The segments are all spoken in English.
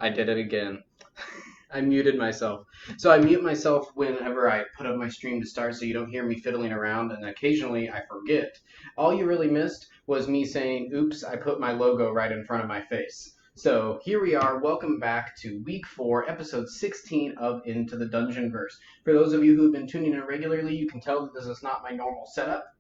I did it again. I muted myself. So I mute myself whenever I put up my stream to start so you don't hear me fiddling around, and occasionally I forget. All you really missed was me saying, oops, I put my logo right in front of my face. So here we are. Welcome back to week 4, episode 16 of Into the Dungeonverse. For those of you who have been tuning in regularly, you can tell that this is not my normal setup.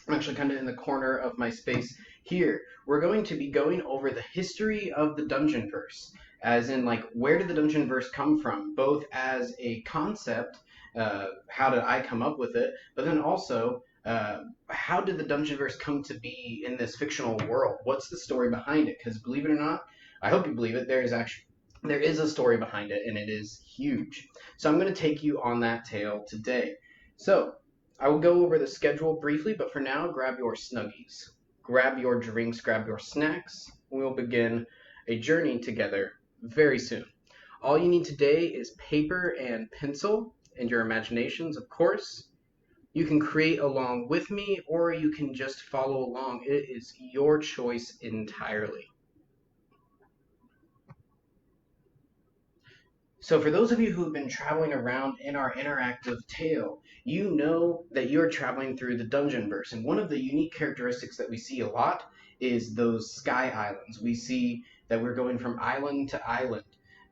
I'm actually kind of in the corner of my space here. We're going to be going over the history of the Dungeonverse, as in, like, where did the Dungeonverse come from, both as a concept, how did I come up with it, but then also, how did the Dungeonverse come to be in this fictional world? What's the story behind it? Because believe it or not, I hope you believe it, there is a story behind it, and it is huge. So I'm going to take you on that tale today. So I will go over the schedule briefly, but for now, grab your snuggies, grab your drinks, grab your snacks. We will begin a journey together very soon. All you need today is paper and pencil and your imaginations, of course. You can create along with me, or you can just follow along. It is your choice entirely. So for those of you who have been traveling around in our interactive tale, you know that you're traveling through the Dungeonverse. And one of the unique characteristics that we see a lot is those sky islands. We see that we're going from island to island.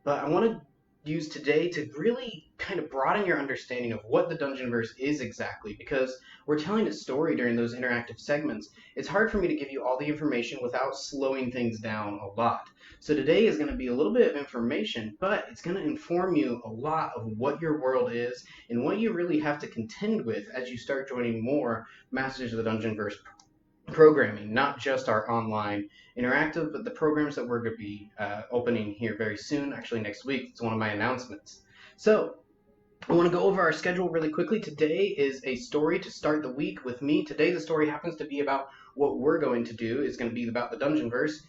But I want to use today to really kind of broaden your understanding of what the Dungeonverse is exactly, because we're telling a story during those interactive segments. It's hard for me to give you all the information without slowing things down a lot. So today is going to be a little bit of information, but it's going to inform you a lot of what your world is and what you really have to contend with as you start joining more Masters of the Dungeonverse programming, not just our online interactive, but the programs that we're going to be opening here very soon, actually next week. It's one of my announcements. So I want to go over our schedule really quickly. Today is a story to start the week with me. Today the story happens to be about what we're going to do. It's going to be about the Dungeonverse.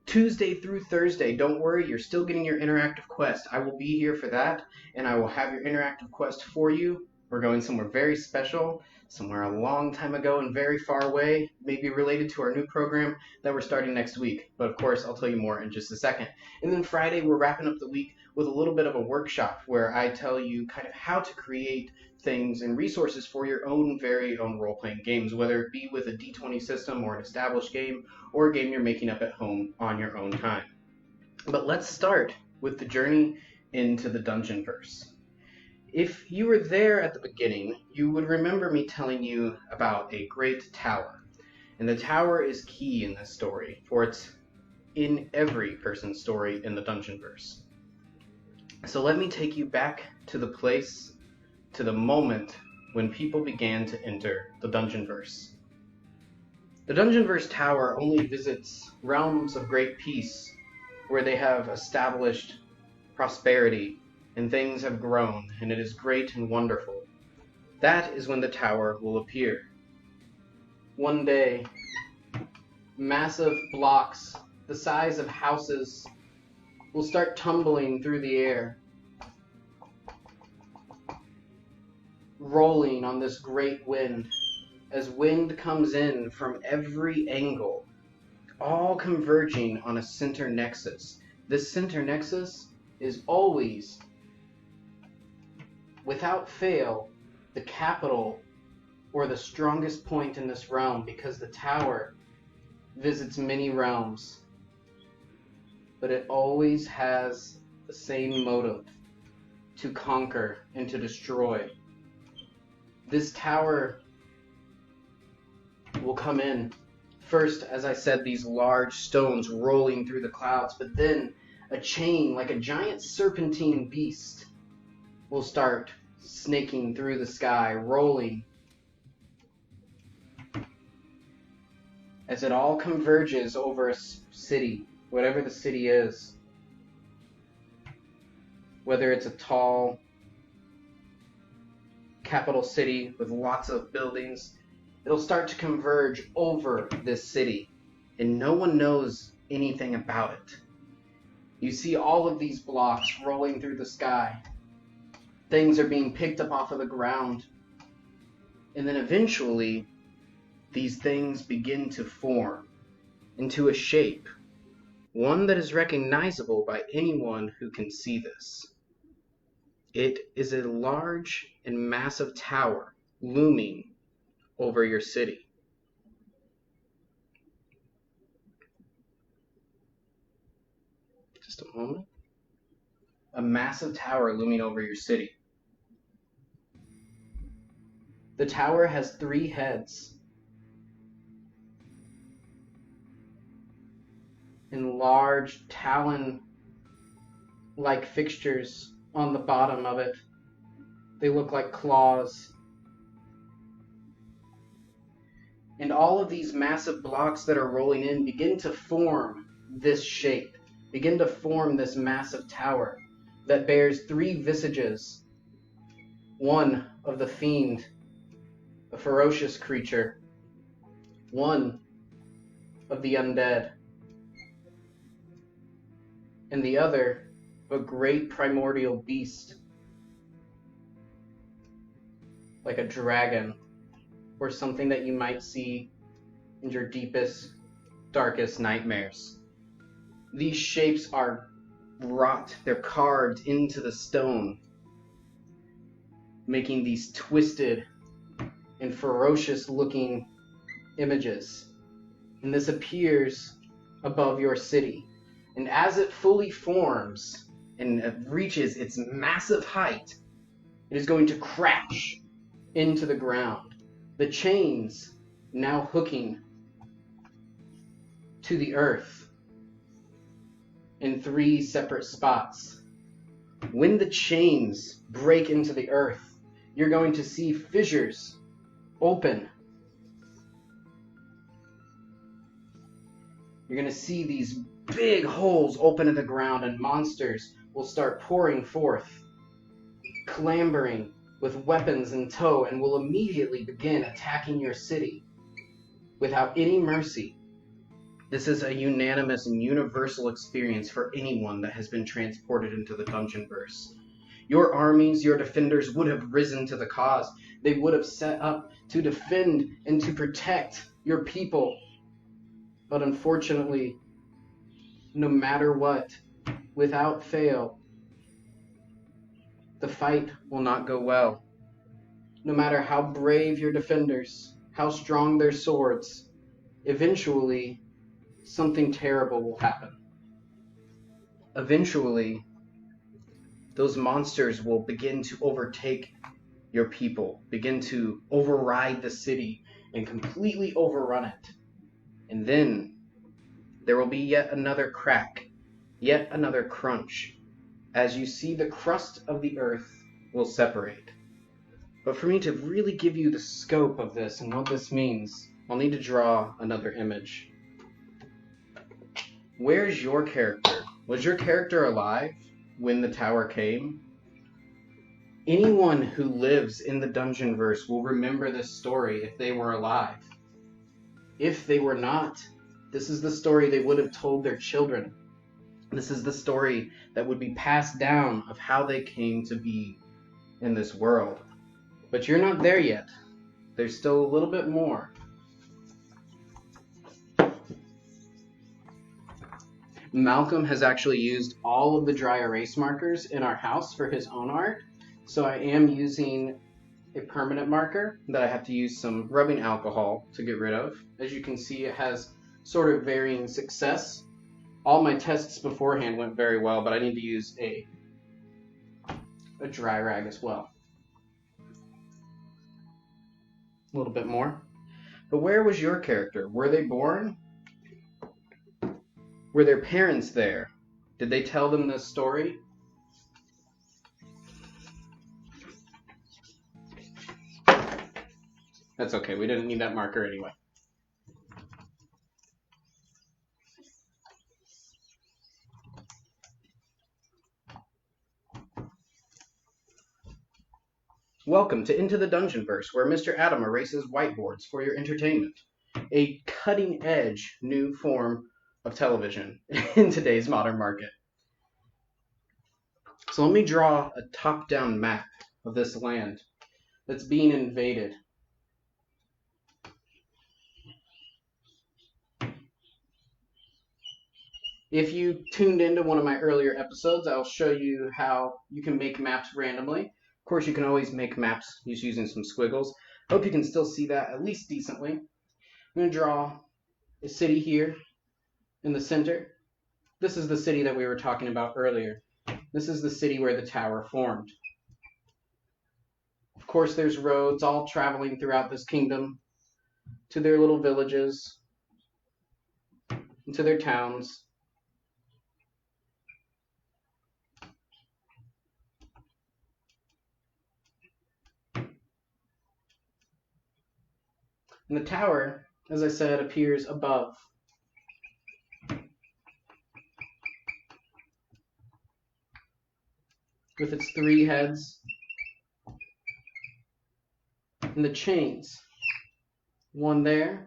Tuesday through Thursday, don't worry, you're still getting your interactive quest. I will be here for that, and I will have your interactive quest for you. We're going somewhere very special, somewhere a long time ago and very far away, maybe related to our new program that we're starting next week. But of course, I'll tell you more in just a second. And then Friday, we're wrapping up the week with a little bit of a workshop where I tell you kind of how to create things and resources for your own very own role-playing games, whether it be with a D20 system or an established game, or a game you're making up at home on your own time. But let's start with the journey into the Dungeonverse. If you were there at the beginning, you would remember me telling you about a great tower. And the tower is key in this story, for it's in every person's story in the Dungeonverse. So let me take you back to the place, to the moment when people began to enter the Dungeonverse. The Dungeonverse Tower only visits realms of great peace, where they have established prosperity, and things have grown, and it is great and wonderful. That is when the tower will appear. One day, massive blocks, the size of houses, will start tumbling through the air, rolling on this great wind, as wind comes in from every angle, all converging on a center nexus. This center nexus is always, without fail, the capital or the strongest point in this realm, because the tower visits many realms, but it always has the same motive: to conquer and to destroy. This tower will come in. First, as I said, these large stones rolling through the clouds, but then a chain, like a giant serpentine beast, will start snaking through the sky, rolling, as it all converges over a city, whatever the city is. Whether it's a tall capital city with lots of buildings, it'll start to converge over this city, and no one knows anything about it. You see all of these blocks rolling through the sky. Things are being picked up off of the ground, and then eventually these things begin to form into a shape. one that is recognizable by anyone who can see this. It is a large and massive tower looming over your city. Just a moment. A massive tower looming over your city. The tower has 3 heads and large talon-like fixtures on the bottom of it. They look like claws. And all of these massive blocks that are rolling in begin to form this shape, begin to form this massive tower that bears 3 visages. One of the fiend, a ferocious creature. One of the undead. And the other, a great primordial beast, like a dragon, or something that you might see in your deepest, darkest nightmares. These shapes are wrought, they're carved into the stone, making these twisted and ferocious looking images. And this appears above your city. And as it fully forms and reaches its massive height, it is going to crash into the ground. The chains now hooking to the earth in 3 separate spots. When the chains break into the earth, you're going to see fissures open. You're going to see these big holes open in the ground, and monsters will start pouring forth, clambering with weapons in tow, and will immediately begin attacking your city without any mercy. This is a unanimous and universal experience for anyone that has been transported into the Dungeonverse. Your armies, your defenders would have risen to the cause. They would have set up to defend and to protect your people. But unfortunately, no matter what, without fail, the fight will not go well. No matter how brave your defenders, how strong their swords, eventually something terrible will happen. Eventually, those monsters will begin to overtake your people, begin to override the city and completely overrun it. And then there will be yet another crack, yet another crunch, as you see the crust of the earth will separate. But for me to really give you the scope of this and what this means, I'll need to draw another image. Where's your character? Was your character alive when the tower came? Anyone who lives in the Dungeonverse will remember this story if they were alive. If they were not, this is the story they would have told their children. This is the story that would be passed down of how they came to be in this world. But you're not there yet. There's still a little bit more. Malcolm has actually used all of the dry erase markers in our house for his own art. So I am using a permanent marker that I have to use some rubbing alcohol to get rid of. As you can see, it has sort of varying success. All my tests beforehand went very well, but I need to use a dry rag as well. A little bit more. But where was your character? Were they born? Were their parents there? Did they tell them this story? That's okay, we didn't need that marker anyway. Welcome to Into the Dungeonverse, where Mr. Adam erases whiteboards for your entertainment. A cutting-edge new form of television in today's modern market. So let me draw a top-down map of this land that's being invaded. If you tuned into one of my earlier episodes, I'll show you how you can make maps randomly. Of course, you can always make maps just using some squiggles. Hope you can still see that at least decently. I'm going to draw a city here in the center. This is the city that we were talking about earlier. This is the city where the tower formed. Of course, there's roads all traveling throughout this kingdom to their little villages, to their towns. And the tower, as I said, appears above. With its 3 heads and the chains. One there,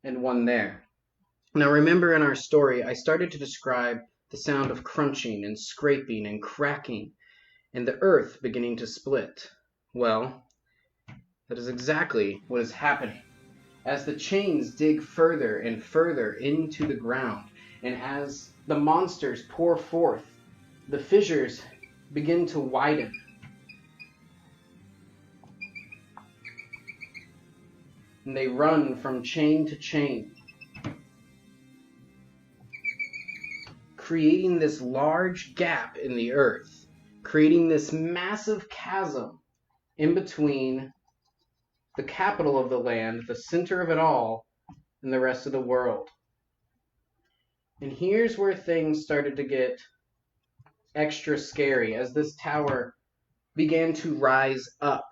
and one there. Now remember, in our story, I started to describe the sound of crunching and scraping and cracking and the earth beginning to split. Well, that is exactly what is happening. As the chains dig further and further into the ground, and as the monsters pour forth, the fissures begin to widen. And they run from chain to chain, creating this large gap in the earth, creating this massive chasm in between the capital of the land, the center of it all, and the rest of the world. And here's where things started to get extra scary as this tower began to rise up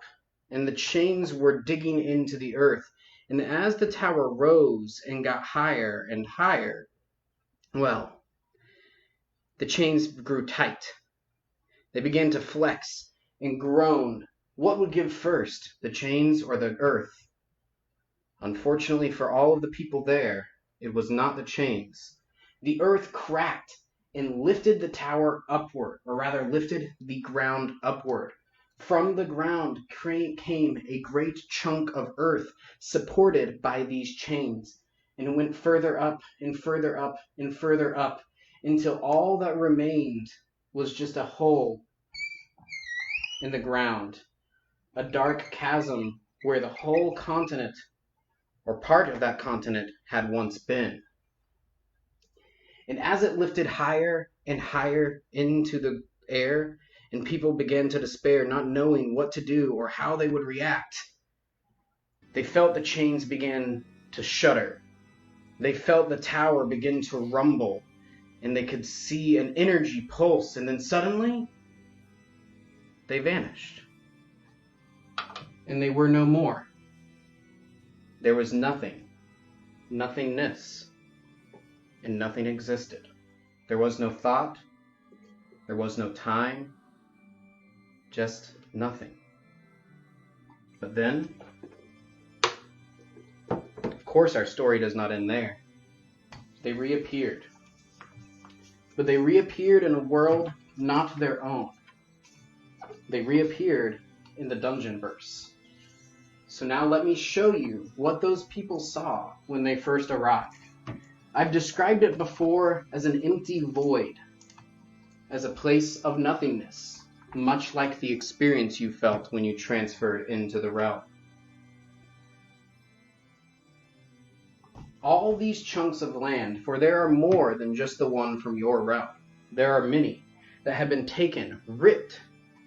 and the chains were digging into the earth. And as the tower rose and got higher and higher, well, the chains grew tight. They began to flex and groan. What would give first, the chains or the earth? Unfortunately for all of the people there, it was not the chains. The earth cracked and lifted the tower upward, or rather lifted the ground upward. From the ground came a great chunk of earth supported by these chains, and it went further up and further up and further up until all that remained was just a hole in the ground, a dark chasm where the whole continent, or part of that continent, had once been. And as it lifted higher and higher into the air, and people began to despair, not knowing what to do or how they would react, they felt the chains begin to shudder. They felt the tower begin to rumble, and they could see an energy pulse, and then suddenly, they vanished. And they were no more. There was nothing, nothingness, and nothing existed. There was no thought, there was no time, just nothing. But then, of course, our story does not end there. They reappeared. But they reappeared in a world not their own. They reappeared in the Dungeonverse. So now let me show you what those people saw when they first arrived. I've described it before as an empty void, as a place of nothingness, much like the experience you felt when you transferred into the realm. All these chunks of land, for there are more than just the one from your realm. There are many that have been taken, ripped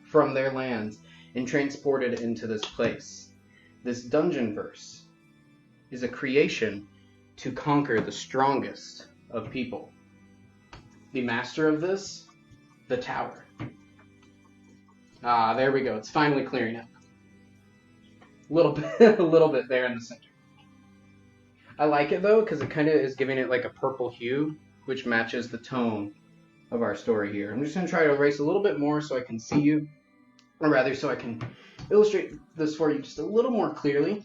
from their lands, and transported into this place. This Dungeonverse is a creation to conquer the strongest of people. The master of this, the tower. Ah, there we go. It's finally clearing up. A little bit there in the center. I like it though, because it kind of is giving it like a purple hue, which matches the tone of our story here. I'm just going to try to erase a little bit more so I can see you, or rather so I can illustrate this for you just a little more clearly.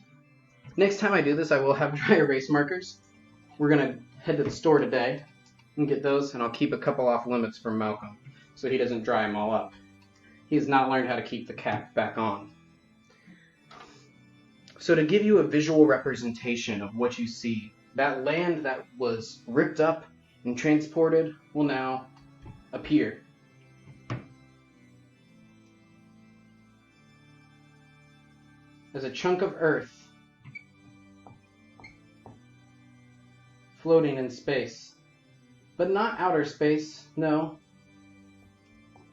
Next time I do this, I will have dry erase markers. We're going to head to the store today and get those, and I'll keep a couple off limits for Malcolm so he doesn't dry them all up. He has not learned how to keep the cap back on. So to give you a visual representation of what you see, That land that was ripped up and transported will now appear. As a chunk of earth floating in space. But not outer space, no.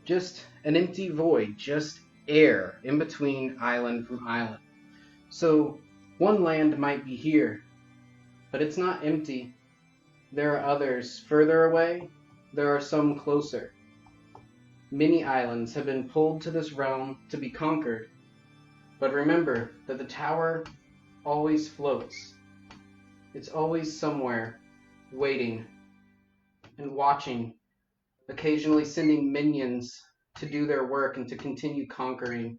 Just an empty void, just air in between island from island. So one land might be here, but it's not empty. There are others further away. There are some closer. Many islands have been pulled to this realm to be conquered. But remember that the tower always floats. It's always somewhere, waiting and watching, occasionally sending minions to do their work and to continue conquering.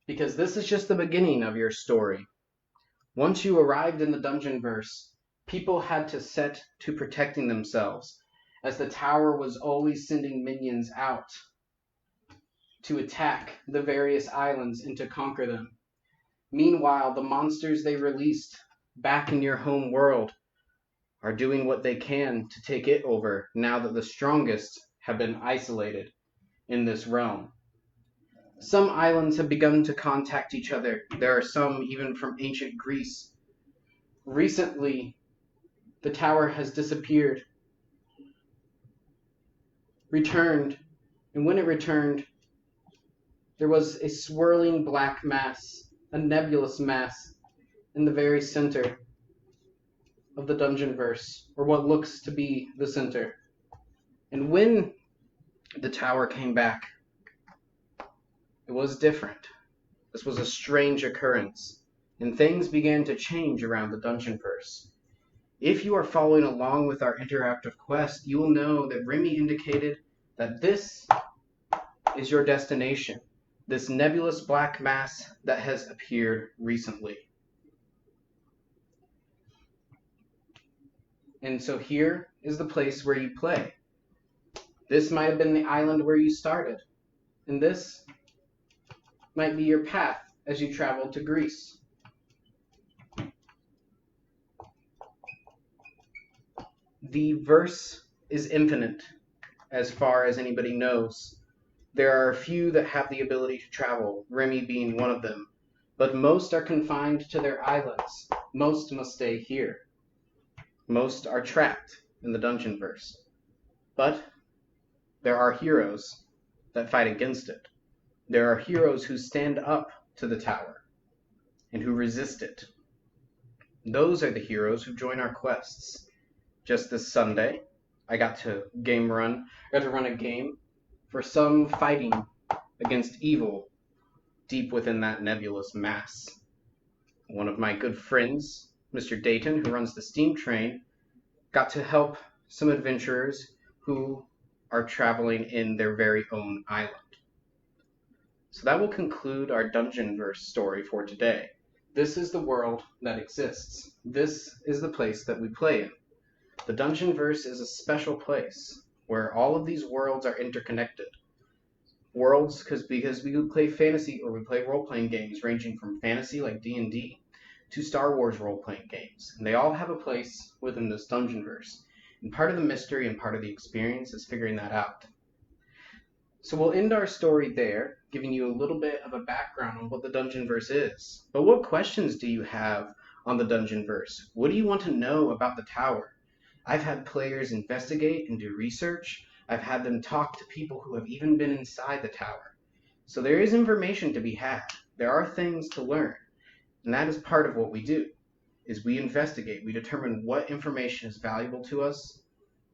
Because this is just the beginning of your story. Once you arrived in the Dungeonverse, people had to set to protecting themselves, as the tower was always sending minions out to attack the various islands and to conquer them. Meanwhile, the monsters they released back in your home world are doing what they can to take it over now that the strongest have been isolated in this realm. Some islands have begun to contact each other. There are some even from ancient Greece. Recently, the tower has disappeared, returned, and when it returned, there was a swirling black mass, a nebulous mass, in the very center of the Dungeonverse, or what looks to be the center. And when the tower came back, it was different. This was a strange occurrence, and things began to change around the Dungeonverse. If you are following along with our interactive quest, you will know that Remy indicated that this is your destination, this nebulous black mass that has appeared recently. And so here is the place where you play. This might have been the island where you started, and this might be your path as you travel to Greece. The verse is infinite, as far as anybody knows. There are a few that have the ability to travel, Remy being one of them, but most are confined to their islands. Most must stay here. Most are trapped in the Dungeonverse. But there are heroes that fight against it. There are heroes who stand up to the tower and who resist it. Those are the heroes who join our quests. Just this Sunday, I got to run a game for some fighting against evil deep within that nebulous mass. One of my good friends, Mr. Dayton, who runs the steam train, got to help some adventurers who are traveling in their very own island. So that will conclude our Dungeonverse story for today. This is the world that exists. This is the place that we play in. The Dungeonverse is a special place where all of these worlds are interconnected. Worlds because we play fantasy or we play role-playing games ranging from fantasy like D&D to Star Wars role-playing games. And they all have a place within this Dungeonverse. And part of the mystery and part of the experience is figuring that out. So we'll end our story there, giving you a little bit of a background on what the Dungeonverse is. But what questions do you have on the Dungeonverse? What do you want to know about the tower? I've had players investigate and do research. I've had them talk to people who have even been inside the tower. So there is information to be had. There are things to learn. And that is part of what we do, is we investigate. We determine what information is valuable to us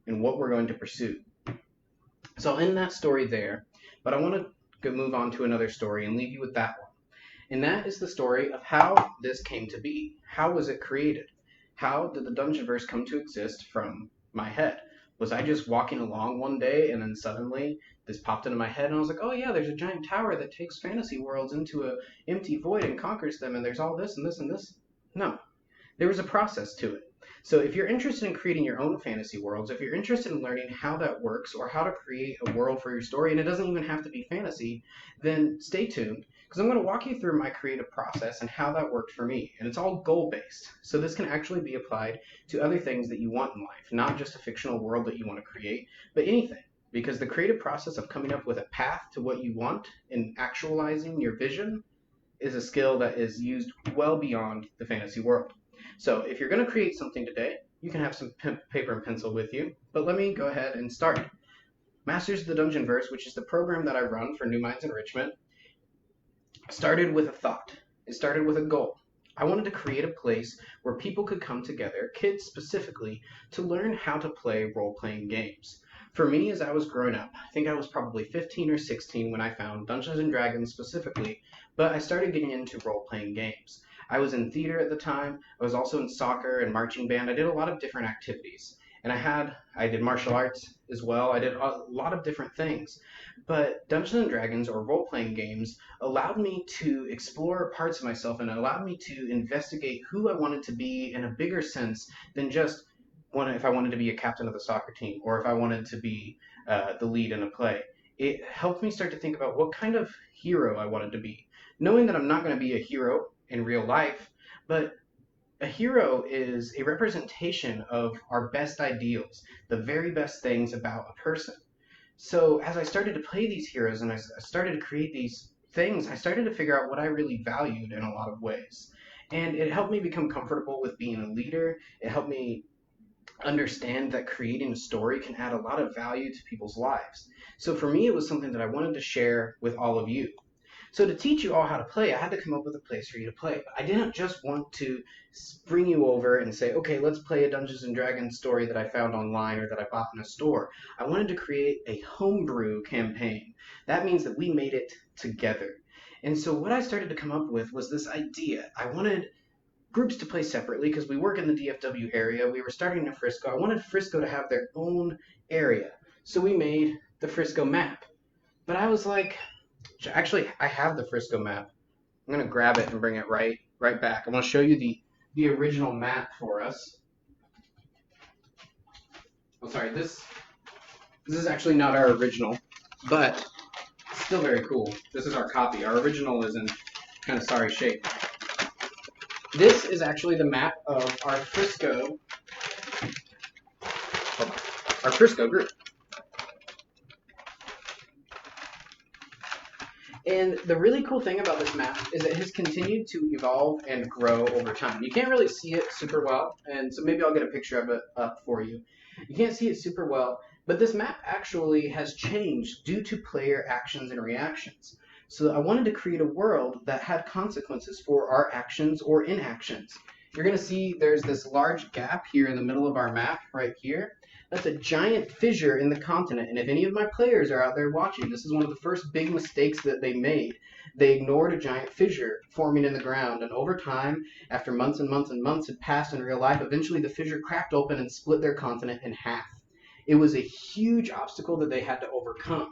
and what we're going to pursue. So I'll end that story there, but I want to move on to another story and leave you with that one. And that is the story of how this came to be. How was it created? How did the Dungeonverse come to exist from my head? Was I just walking along one day and then suddenly this popped into my head and I was like, oh yeah, there's a giant tower that takes fantasy worlds into an empty void and conquers them, and there's all this and this and this? No. There was a process to it. So if you're interested in creating your own fantasy worlds, if you're interested in learning how that works or how to create a world for your story, and it doesn't even have to be fantasy, then stay tuned because I'm going to walk you through my creative process and how that worked for me. And it's all goal-based. So this can actually be applied to other things that you want in life, not just a fictional world that you want to create, but anything. Because the creative process of coming up with a path to what you want and actualizing your vision is a skill that is used well beyond the fantasy world. So if you're going to create something today, you can have some paper and pencil with you, but let me go ahead and start. Masters of the Dungeonverse, which is the program that I run for New Minds Enrichment, started with a thought. It started with a goal. I wanted to create a place where people could come together, kids specifically, to learn how to play role-playing games. For me, as I was growing up, I think I was probably 15 or 16 when I found Dungeons and Dragons specifically, but I started getting into role-playing games. I was in theater at the time. I was also in soccer and marching band. I did a lot of different activities. And I did martial arts as well. I did a lot of different things. But Dungeons and Dragons or role-playing games allowed me to explore parts of myself and allowed me to investigate who I wanted to be in a bigger sense than just if I wanted to be a captain of the soccer team or if I wanted to be the lead in a play. It helped me start to think about what kind of hero I wanted to be. Knowing that I'm not going to be a hero in real life, but a hero is a representation of our best ideals, the very best things about a person. So as I started to play these heroes and I started to create these things, I started to figure out what I really valued in a lot of ways. And it helped me become comfortable with being a leader. It helped me understand that creating a story can add a lot of value to people's lives. So for me, it was something that I wanted to share with all of you. So to teach you all how to play, I had to come up with a place for you to play. But I didn't just want to bring you over and say, okay, let's play a Dungeons and Dragons story that I found online or that I bought in a store. I wanted to create a homebrew campaign. That means that we made it together. And so what I started to come up with was this idea. I wanted groups to play separately because we work in the DFW area. We were starting in Frisco. I wanted Frisco to have their own area. So we made the Frisco map. But I was like, actually, I have the Frisco map. I'm going to grab it and bring it right back. I want to show you the original map for us. Oh, sorry, this is actually not our original, but it's still very cool. This is our copy. Our original is in kind of sorry shape. This is actually the map of our Frisco group. And the really cool thing about this map is it has continued to evolve and grow over time. You can't really see it super well, and so maybe I'll get a picture of it up for you. You can't see it super well, but this map actually has changed due to player actions and reactions. So I wanted to create a world that had consequences for our actions or inactions. You're going to see there's this large gap here in the middle of our map right here. That's a giant fissure in the continent, and if any of my players are out there watching, this is one of the first big mistakes that they made. They ignored a giant fissure forming in the ground, and over time, after months and months and months had passed in real life, eventually the fissure cracked open and split their continent in half. It was a huge obstacle that they had to overcome.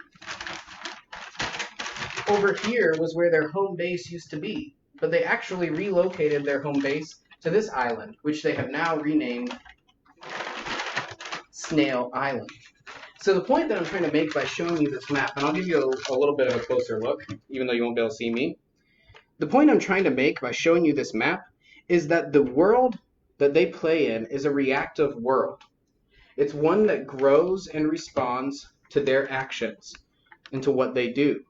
Over here was where their home base used to be, but they actually relocated their home base to this island, which they have now renamed Snail Island. So the point that I'm trying to make by showing you this map, and I'll give you a little bit of a closer look, even though you won't be able to see me. The point I'm trying to make by showing you this map is that the world that they play in is a reactive world. It's one that grows and responds to their actions and to what they do.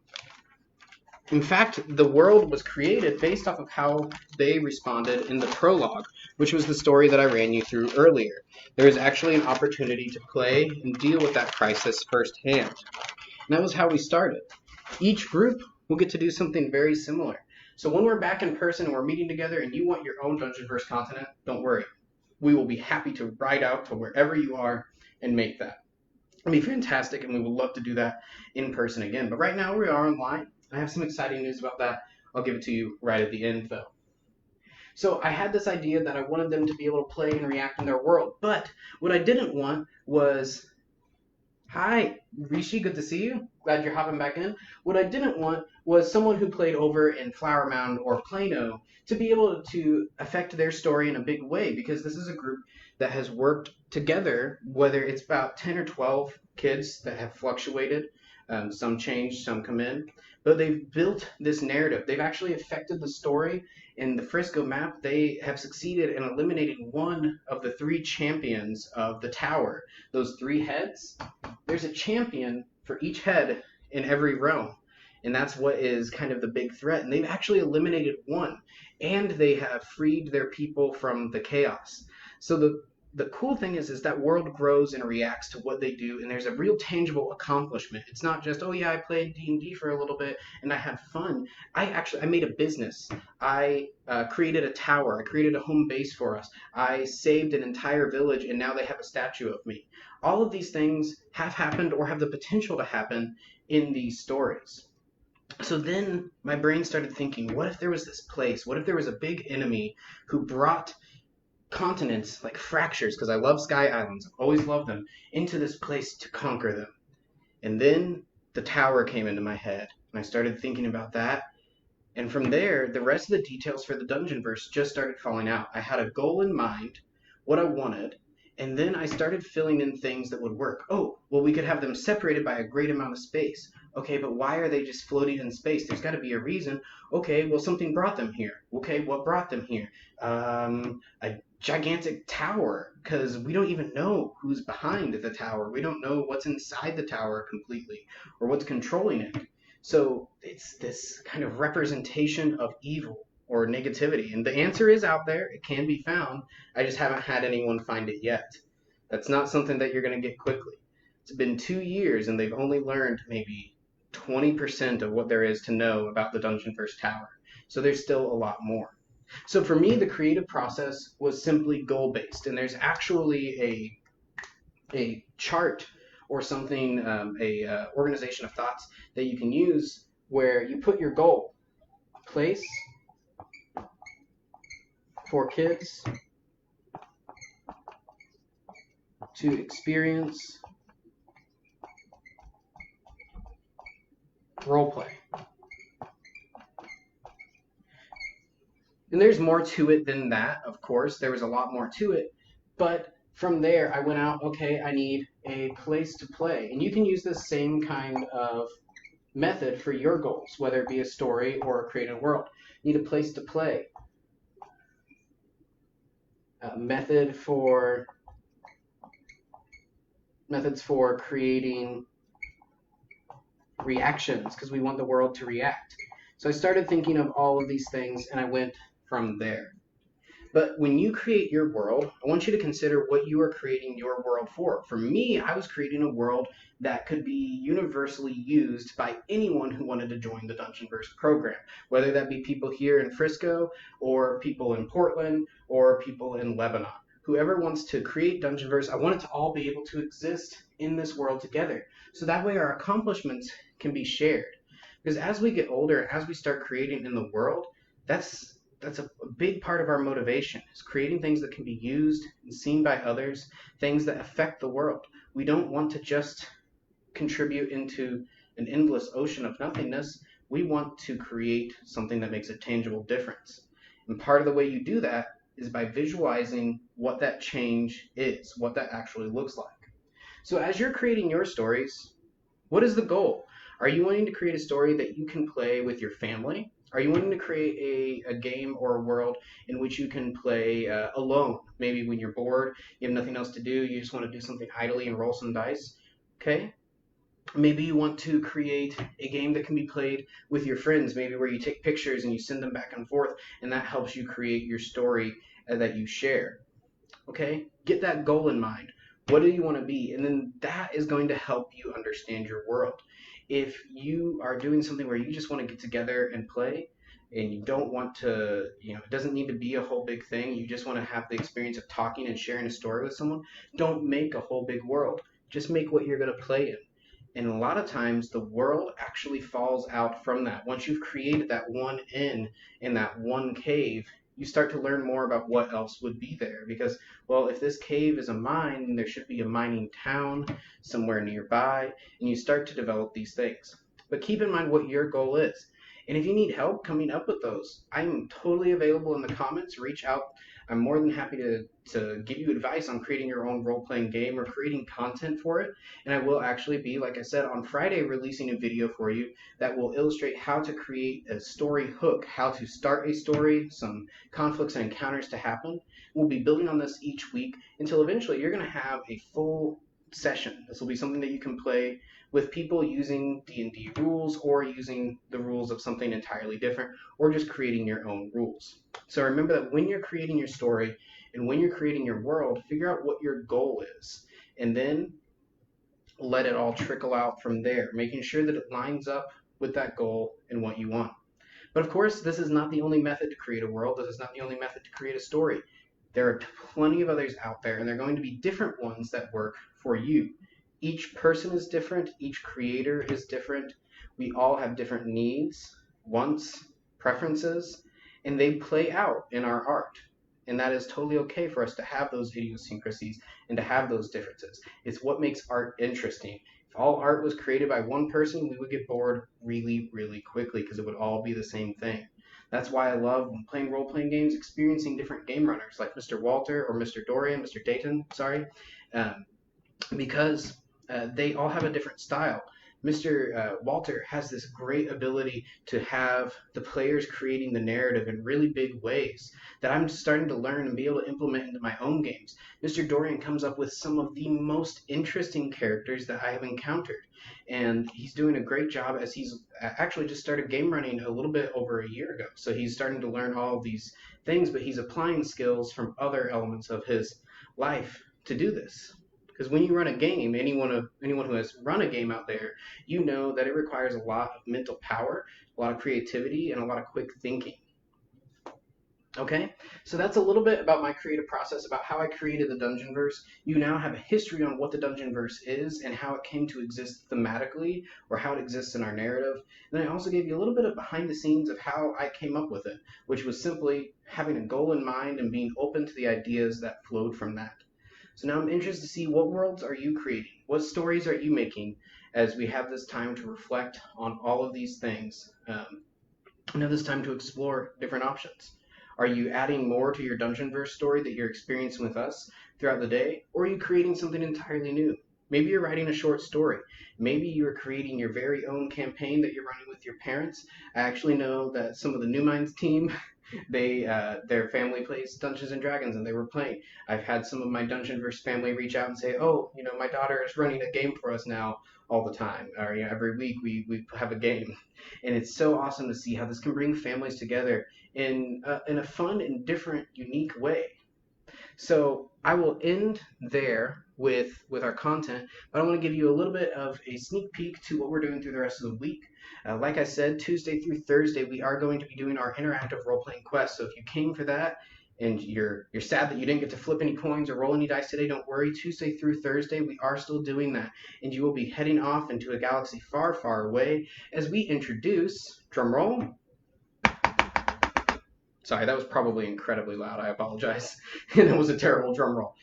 In fact, the world was created based off of how they responded in the prologue, which was the story that I ran you through earlier. There is actually an opportunity to play and deal with that crisis firsthand. And that was how we started. Each group will get to do something very similar. So when we're back in person and we're meeting together and you want your own Dungeonverse continent, don't worry. We will be happy to ride out to wherever you are and make that. It'll be fantastic, and we would love to do that in person again. But right now we are online. I have some exciting news about that. I'll give it to you right at the end, though. So I had this idea that I wanted them to be able to play and react in their world. But what I didn't want was, hi, Rishi, good to see you. Glad you're hopping back in. What I didn't want was someone who played over in Flower Mound or Plano to be able to affect their story in a big way, because this is a group that has worked together, whether it's about 10 or 12 kids that have fluctuated, some change, some come in, but they've built this narrative. They've actually affected the story. In the Frisco map, they have succeeded in eliminating one of the three champions of the tower. Those three heads, there's a champion for each head in every realm. And that's what is kind of the big threat. And they've actually eliminated one. And they have freed their people from the chaos. So the cool thing is that world grows and reacts to what they do, and there's a real tangible accomplishment. It's not just, oh yeah, I played D&D for a little bit and I had fun. I made a business. I created a tower. I created a home base for us. I saved an entire village, and now they have a statue of me. All of these things have happened or have the potential to happen in these stories. So then my brain started thinking, what if there was this place? What if there was a big enemy who brought continents like fractures, because I love sky islands, I've always loved them, into this place to conquer them? And then the tower came into my head, and I started thinking about that. And from there, the rest of the details for the dungeon verse just started falling out. I had a goal in mind, what I wanted, and then I started filling in things that would work. Oh, well, we could have them separated by a great amount of space. Okay, but why are they just floating in space? There's got to be a reason. Okay, well, something brought them here. Okay, what brought them here? A gigantic tower, because we don't even know who's behind the tower. We don't know what's inside the tower completely, or what's controlling it. So it's this kind of representation of evil or negativity. And the answer is out there. It can be found. I just haven't had anyone find it yet. That's not something that you're going to get quickly. It's been 2 years, and they've only learned maybe 20% of what there is to know about the Dungeonverse Tower. So there's still a lot more. So for me, the creative process was simply goal-based, and there's actually a chart or something, organization of thoughts that you can use where you put your goal, place for kids to experience roleplay. And there's more to it than that, of course. There was a lot more to it. But from there, I went out, okay, I need a place to play. And you can use the same kind of method for your goals, whether it be a story or a creative world. You need a place to play. Methods for creating reactions, because we want the world to react. So I started thinking of all of these things, and I went from there. But when you create your world, I want you to consider what you are creating your world for. For me, I was creating a world that could be universally used by anyone who wanted to join the Dungeonverse program, whether that be people here in Frisco, or people in Portland, or people in Lebanon. Whoever wants to create Dungeonverse, I want it to all be able to exist in this world together. So that way our accomplishments can be shared. Because as we get older, as we start creating in the world, that's a big part of our motivation, is creating things that can be used and seen by others, things that affect the world. We don't want to just contribute into an endless ocean of nothingness. We want to create something that makes a tangible difference. And part of the way you do that is by visualizing what that change is, what that actually looks like. So as you're creating your stories, what is the goal? Are you wanting to create a story that you can play with your family? Are you wanting to create a game or a world in which you can play alone? Maybe when you're bored, you have nothing else to do, you just want to do something idly and roll some dice. Okay? Maybe you want to create a game that can be played with your friends, maybe where you take pictures and you send them back and forth, and that helps you create your story that you share. Okay? Get that goal in mind. What do you want to be? And then that is going to help you understand your world. If you are doing something where you just want to get together and play, and you don't want to, it doesn't need to be a whole big thing, you just want to have the experience of talking and sharing a story with someone, don't make a whole big world. Just make what you're going to play in. And a lot of times the world actually falls out from that. Once you've created that one inn in that one cave, you start to learn more about what else would be there. Because, well, if this cave is a mine, there should be a mining town somewhere nearby, and you start to develop these things. But keep in mind what your goal is. And if you need help coming up with those, I'm totally available in the comments. Reach out. I'm more than happy to give you advice on creating your own role-playing game or creating content for it. And I will actually be, like I said, on Friday releasing a video for you that will illustrate how to create a story hook, how to start a story, some conflicts and encounters to happen. We'll be building on this each week until eventually you're going to have a full session. This will be something that you can play with people using D&D rules or using the rules of something entirely different or just creating your own rules. So remember that when you're creating your story and when you're creating your world, figure out what your goal is and then let it all trickle out from there, making sure that it lines up with that goal and what you want. But of course, this is not the only method to create a world. This is not the only method to create a story. There are plenty of others out there, and they're going to be different ones that work for you. Each person is different. Each creator is different. We all have different needs, wants, preferences, and they play out in our art. And that is totally okay for us to have those idiosyncrasies and to have those differences. It's what makes art interesting. If all art was created by one person, we would get bored really, really quickly because it would all be the same thing. That's why I love when playing role-playing games, experiencing different game runners like Mr. Walter or Mr. Dorian, Mr. Dayton, sorry, um, because they all have a different style. Mr. Walter has this great ability to have the players creating the narrative in really big ways that I'm starting to learn and be able to implement into my own games. Mr. Dorian comes up with some of the most interesting characters that I have encountered. And he's doing a great job as he's actually just started game running a little bit over a year ago. So he's starting to learn all of these things, but he's applying skills from other elements of his life to do this. Because when you run a game, anyone who has run a game out there, you know that it requires a lot of mental power, a lot of creativity, and a lot of quick thinking. Okay, so that's a little bit about my creative process, about how I created the Dungeonverse. You now have a history on what the Dungeonverse is and how it came to exist thematically, or how it exists in our narrative. And then I also gave you a little bit of behind the scenes of how I came up with it, which was simply having a goal in mind and being open to the ideas that flowed from that. So now I'm interested to see, what worlds are you creating? What stories are you making as we have this time to reflect on all of these things? And have this time to explore different options. Are you adding more to your Dungeonverse story that you're experiencing with us throughout the day? Or are you creating something entirely new? Maybe you're writing a short story. Maybe you're creating your very own campaign that you're running with your parents. I actually know that some of the New Minds team, their family plays Dungeons and Dragons, and they were playing. I've had some of my Dungeonverse family reach out and say, "Oh, my daughter is running a game for us now all the time, or every week we have a game," and it's so awesome to see how this can bring families together in a fun and different, unique way. So I will end there with our content, but I want to give you a little bit of a sneak peek to what we're doing through the rest of the week. Like I said, Tuesday through Thursday, we are going to be doing our interactive role-playing quest. So if you came for that and you're sad that you didn't get to flip any coins or roll any dice today, don't worry. Tuesday through Thursday, we are still doing that. And you will be heading off into a galaxy far, far away as we introduce, drumroll. Sorry, that was probably incredibly loud. I apologize. And that was a terrible drum roll.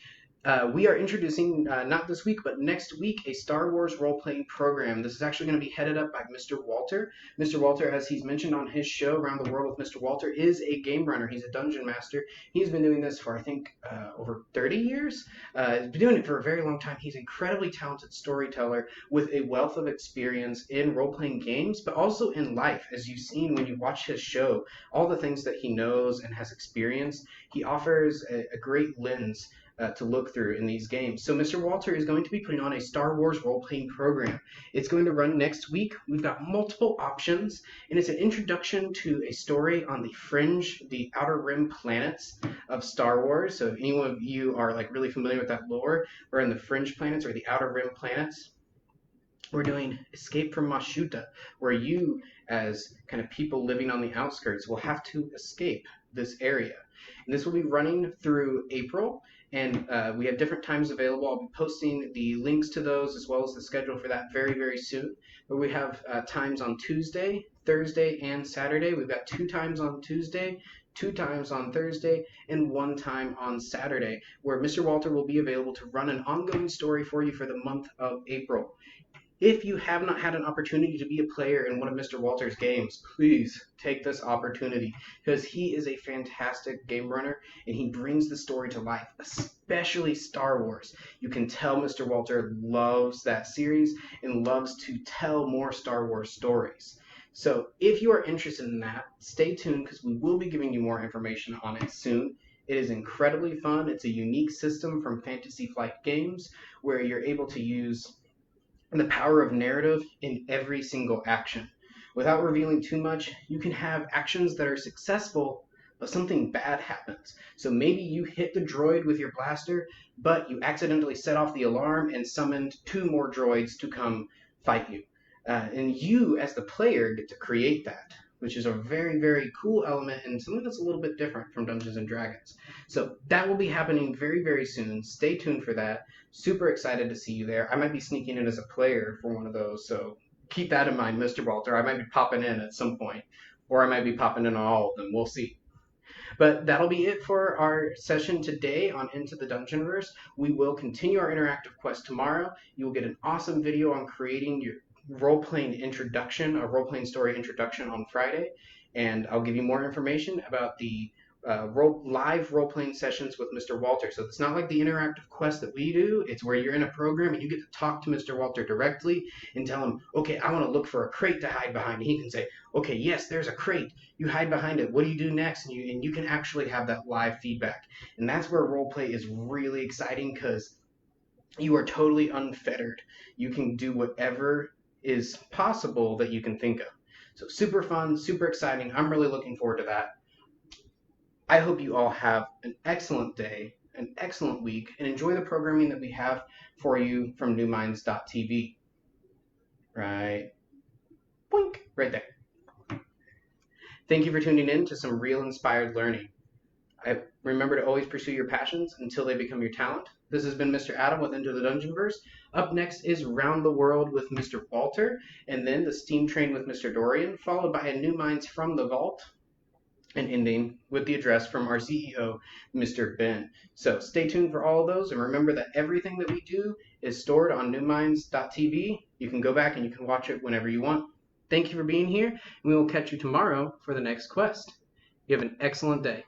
We are introducing, not this week, but next week, a Star Wars role-playing program. This is actually going to be headed up by Mr. Walter. Mr. Walter, as he's mentioned on his show, Around the World with Mr. Walter, is a game runner. He's a dungeon master. He's been doing this for, I think, over 30 years. He's been doing it for a very long time. He's an incredibly talented storyteller with a wealth of experience in role-playing games, but also in life. As you've seen when you watch his show, all the things that he knows and has experienced, he offers a great lens to look through in these games. So Mr. Walter is going to be putting on a Star Wars role-playing program. It's going to run next week. We've got multiple options, and it's an introduction to a story on the fringe, the outer rim planets of Star Wars. So if any one of you are really familiar with that lore, we're in the fringe planets or the outer rim planets. We're doing Escape from Mashuta, where you, as kind of people living on the outskirts, will have to escape this area. And this will be running through April, and we have different times available. I'll be posting the links to those as well as the schedule for that very, very soon. But we have times on Tuesday, Thursday, and Saturday. We've got 2 times on Tuesday, 2 times on Thursday, and 1 time on Saturday, where Mr. Walter will be available to run an ongoing story for you for the month of April. If you have not had an opportunity to be a player in one of Mr. Walter's games, please take this opportunity because he is a fantastic game runner and he brings the story to life, especially Star Wars. You can tell Mr. Walter loves that series and loves to tell more Star Wars stories. So if you are interested in that, stay tuned because we will be giving you more information on it soon. It is incredibly fun. It's a unique system from Fantasy Flight Games where you're able to use the power of narrative in every single action. Without revealing too much, you can have actions that are successful, but something bad happens. So maybe you hit the droid with your blaster, but you accidentally set off the alarm and summoned two more droids to come fight you. And you, as the player, get to create that, which is a very, very cool element and something that's a little bit different from Dungeons and Dragons. So that will be happening very, very soon. Stay tuned for that. Super excited to see you there. I might be sneaking in as a player for one of those, so keep that in mind, Mr. Walter. I might be popping in at some point, or I might be popping in on all of them. We'll see. But that'll be it for our session today on Into the Dungeonverse. We will continue our interactive quest tomorrow. You will get an awesome video on creating your role-playing introduction, a role-playing story introduction on Friday. And I'll give you more information about the live role-playing sessions with Mr. Walter. So it's not like the interactive quest that we do. It's where you're in a program and you get to talk to Mr. Walter directly and tell him, okay, I want to look for a crate to hide behind. And he can say, okay, yes, there's a crate. You hide behind it. What do you do next? And you can actually have that live feedback. And that's where roleplay is really exciting because you are totally unfettered. You can do whatever is possible that you can think of. So super fun, super exciting. I'm really looking forward to that. I hope you all have an excellent day, an excellent week, and enjoy the programming that we have for you from newminds.tv. Right. Boink. Right there. Thank you for tuning in to some real inspired learning. Remember to always pursue your passions until they become your talent. This has been Mr. Adam with Into the Dungeonverse. Up next is Round the World with Mr. Walter, and then the Steam Train with Mr. Dorian, followed by a New Minds from the Vault, and ending with the address from our CEO, Mr. Ben. So stay tuned for all of those, and remember that everything that we do is stored on newminds.tv. You can go back and you can watch it whenever you want. Thank you for being here, and we will catch you tomorrow for the next quest. You have an excellent day.